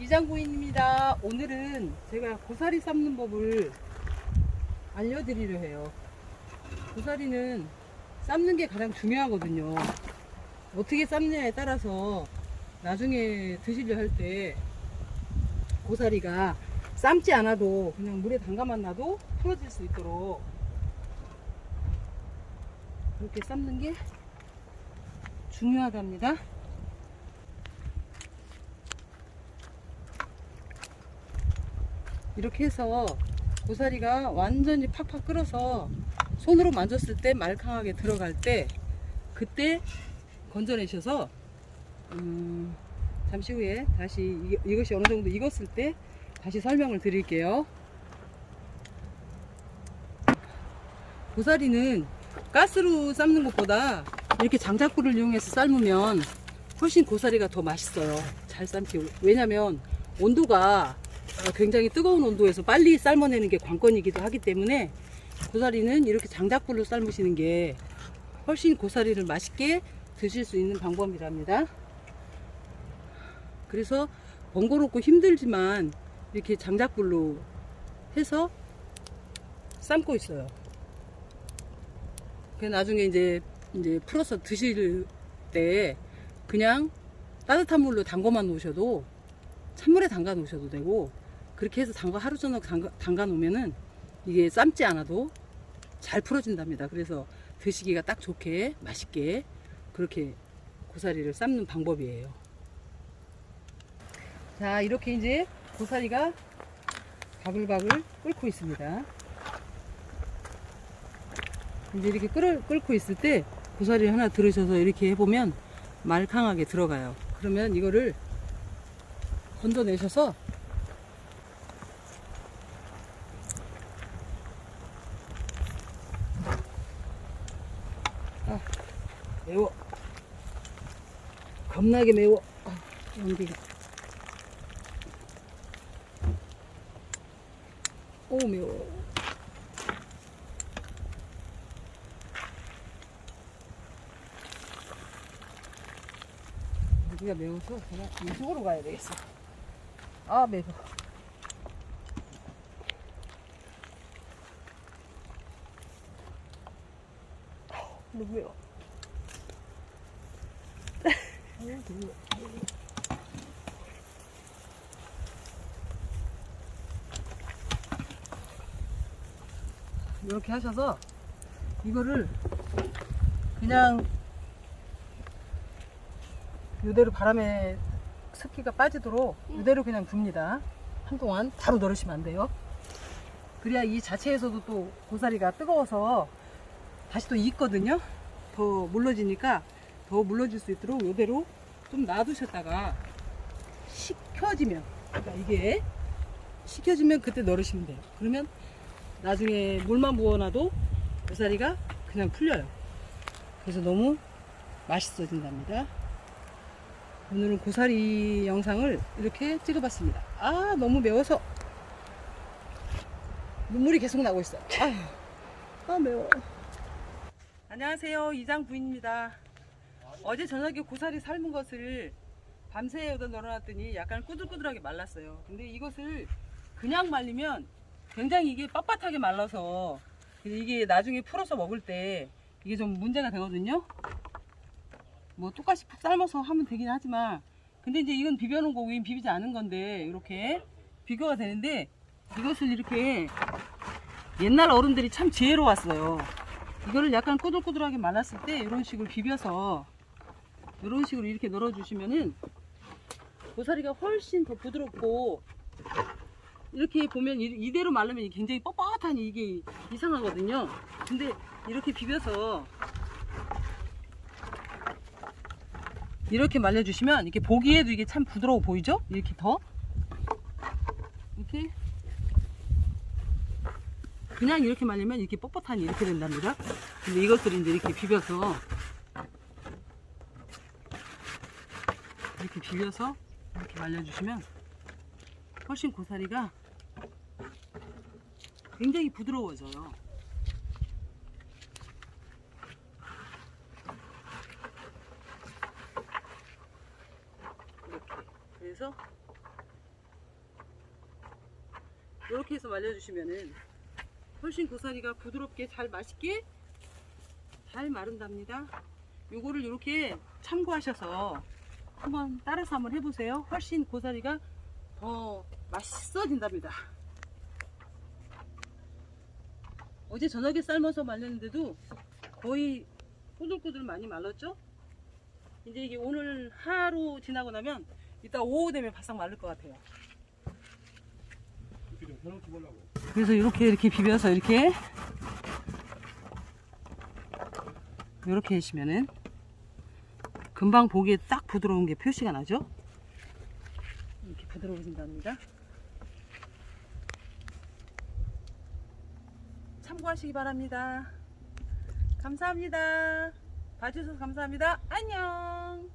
이장부인입니다. 오늘은 제가 고사리 삶는 법을 알려드리려 해요. 고사리는 삶는 게 가장 중요하거든요. 어떻게 삶느냐에 따라서 나중에 드시려 할 때 고사리가 삶지 않아도 그냥 물에 담가만 놔도 풀어질 수 있도록 그렇게 삶는 게 중요하답니다. 이렇게 해서 고사리가 완전히 팍팍 끓어서 손으로 만졌을 때 말캉하게 들어갈 때 그때 건져내셔서 잠시 후에 다시 이것이 어느 정도 익었을 때 다시 설명을 드릴게요. 고사리는 가스로 삶는 것보다 이렇게 장작불을 이용해서 삶으면 훨씬 고사리가 더 맛있어요. 잘 삶기. 왜냐면 온도가 굉장히 뜨거운 온도에서 빨리 삶아내는 게 관건이기도 하기 때문에 고사리는 이렇게 장작불로 삶으시는 게 훨씬 고사리를 맛있게 드실 수 있는 방법이랍니다. 그래서 번거롭고 힘들지만 이렇게 장작불로 해서 삶고 있어요. 나중에 이제 풀어서 드실 때 그냥 따뜻한 물로 담궈만 놓으셔도 찬물에 담가 놓으셔도 되고 그렇게 해서 하루 저녁 담가 놓으면은 이게 삶지 않아도 잘 풀어진답니다. 그래서 드시기가 딱 좋게 맛있게 그렇게 고사리를 삶는 방법이에요. 자, 이렇게 이제 고사리가 바글바글 끓고 있습니다. 이제 이렇게 끓고 있을 때 고사리 하나 들으셔서 이렇게 해보면 말캉하게 들어가요. 그러면 이거를 건져내셔서 매워. 겁나게 매워. 연기가. 오, 매워. 여기가 매워서 제가 이쪽으로 가야 되겠어. 아, 매워. 너무 매워. 이렇게 하셔서 이거를 그냥 이대로 바람에 습기가 빠지도록 이대로 그냥 둡니다. 한동안 바로 널으시면 안 돼요. 그래야 이 자체에서도 또 고사리가 뜨거워서 다시 또 익거든요. 더 물러지니까 더 물러질 수 있도록 이대로 좀 놔두셨다가 식혀지면, 그러니까 이게 식혀지면 그때 널으시면 돼요. 그러면 나중에 물만 부어놔도 고사리가 그냥 풀려요. 그래서 너무 맛있어진답니다. 오늘은 고사리 영상을 이렇게 찍어봤습니다. 아, 너무 매워서 눈물이 계속 나고 있어요. 아, 매워. 안녕하세요, 이장 부인입니다. 어제 저녁에 고사리 삶은 것을 밤새 여기다 널어놨더니 약간 꾸들꾸들하게 말랐어요. 근데 이것을 그냥 말리면 굉장히 이게 빳빳하게 말라서 이게 나중에 풀어서 먹을 때 이게 좀 문제가 되거든요. 뭐 똑같이 푹 삶아서 하면 되긴 하지만 근데 이제 이건 비벼놓은 거고 이건 비비지 않은 건데 이렇게 비교가 되는데 이것을 이렇게 옛날 어른들이 참 지혜로웠어요. 이거를 약간 꾸들꾸들하게 말랐을 때 이런 식으로 비벼서 이런 식으로 이렇게 널어주시면은 고사리가 훨씬 더 부드럽고 이렇게 보면 이대로 말르면 굉장히 뻣뻣하니 이게 이상하거든요. 근데 이렇게 비벼서 이렇게 말려주시면 이렇게 보기에도 이게 참 부드러워 보이죠? 이렇게 더 이렇게 그냥 이렇게 말리면 이렇게 뻣뻣하니 이렇게 된답니다. 근데 이것들을 이제 이렇게 비벼서 이렇게 말려주시면 훨씬 고사리가 굉장히 부드러워져요. 이렇게. 그래서 이렇게 해서 말려주시면은 훨씬 고사리가 부드럽게 잘 맛있게 잘 마른답니다. 요거를 이렇게 참고하셔서 한번 따라서 한번 해보세요. 훨씬 고사리가 더 맛있어진답니다. 어제 저녁에 삶아서 말렸는데도 거의 꼬들꼬들 많이 말랐죠? 이제 이게 오늘 하루 지나고 나면 이따 오후 되면 바싹 마를 것 같아요. 그래서 이렇게 비벼서 이렇게 하시면은 금방 보기에 딱 부드러운 게 표시가 나죠? 이렇게 부드러워진답니다. 참고하시기 바랍니다. 감사합니다. 봐주셔서 감사합니다. 안녕.